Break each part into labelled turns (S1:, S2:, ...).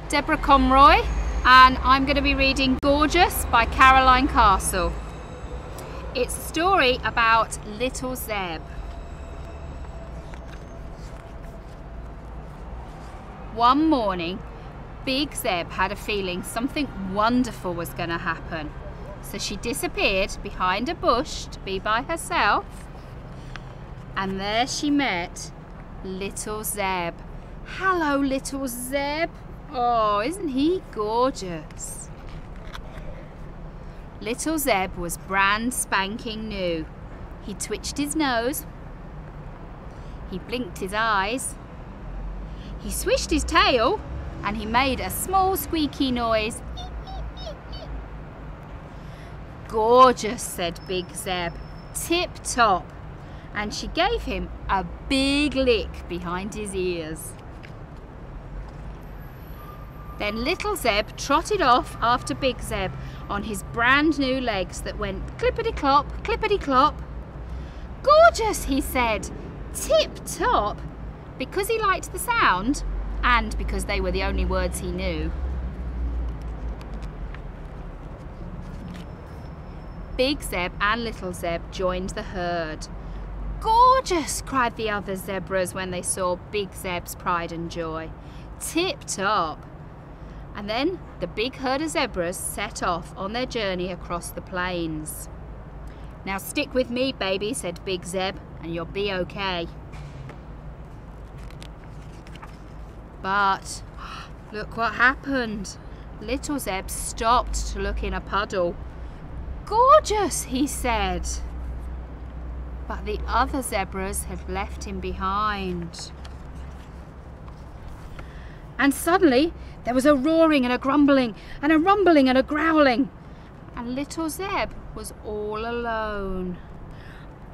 S1: Deborah Conroy, and I'm going to be reading Gorgeous by Caroline Castle. It's a story about Little Zeb. One morning, Big Zeb had a feeling something wonderful was going to happen. So she disappeared behind a bush to be by herself. And there she met Little Zeb. Hello, Little Zeb. Oh, isn't he gorgeous? Little Zeb was brand spanking new. He twitched his nose. He blinked his eyes. He swished his tail and he made a small squeaky noise. Gorgeous, said Big Zeb. Tip top. And she gave him a big lick behind his ears. Then Little Zeb trotted off after Big Zeb on his brand new legs that went clippity-clop, clippity-clop. Gorgeous, he said. Tip-top, because he liked the sound and because they were the only words he knew. Big Zeb and Little Zeb joined the herd. Gorgeous, cried the other zebras when they saw Big Zeb's pride and joy. Tip-top. And then the big herd of zebras set off on their journey across the plains. Now stick with me, baby, said Big Zeb, and you'll be okay. But look what happened. Little Zeb stopped to look in a puddle. Gorgeous, he said. But the other zebras had left him behind. And suddenly there was a roaring and a grumbling and a rumbling and a growling. And Little Zeb was all alone.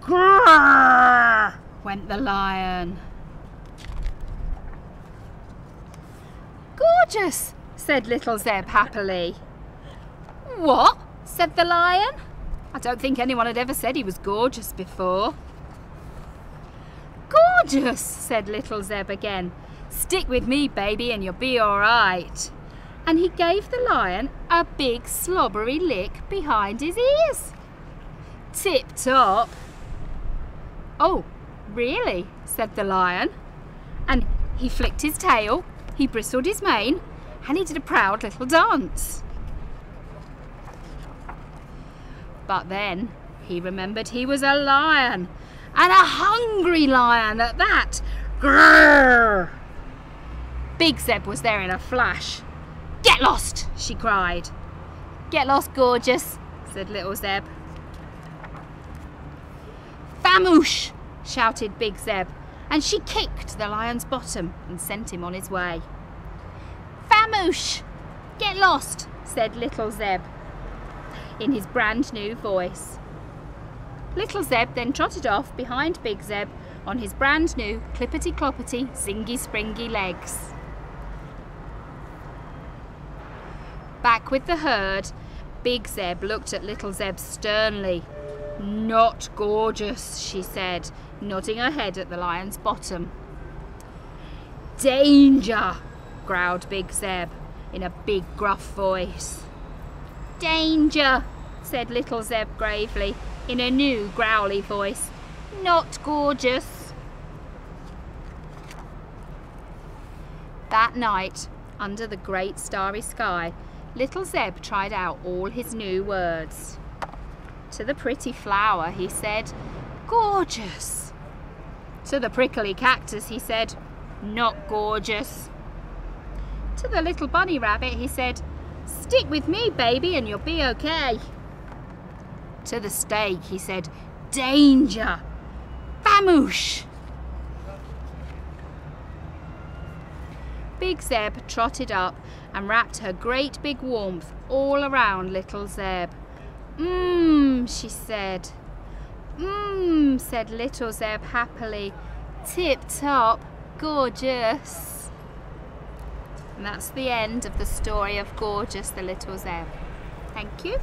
S1: Grrr! Went the lion. Gorgeous, said Little Zeb happily. What? Said the lion. I don't think anyone had ever said he was gorgeous before. Gorgeous, said Little Zeb again. Stick with me, baby, and you'll be all right. And he gave the lion a big slobbery lick behind his ears. Tip-top. Oh, really? Said the lion. And he flicked his tail, he bristled his mane, and he did a proud little dance. But then he remembered he was a lion, and a hungry lion at that. Grrr! Big Zeb was there in a flash. Get lost, she cried. Get lost, Gorgeous, said Little Zeb. Famoosh, shouted Big Zeb, and she kicked the lion's bottom and sent him on his way. Famoosh, get lost, said Little Zeb, in his brand new voice. Little Zeb then trotted off behind Big Zeb on his brand new clippity-cloppity, zingy-springy legs. Back with the herd, Big Zeb looked at Little Zeb sternly. Not gorgeous, she said, nodding her head at the lion's bottom. Danger, growled Big Zeb in a big gruff voice. Danger, said Little Zeb gravely in a new growly voice. Not gorgeous. That night, under the great starry sky, Little Zeb tried out all his new words. To the pretty flower, he said, gorgeous. To the prickly cactus, he said, not gorgeous. To the little bunny rabbit, he said, stick with me, baby, and you'll be okay. To the stag, he said, danger. Famoosh. Big Zeb trotted up and wrapped her great big warmth all around Little Zeb. She said. Said Little Zeb happily. Tip-top, gorgeous. And that's the end of the story of Gorgeous the Little Zeb. Thank you.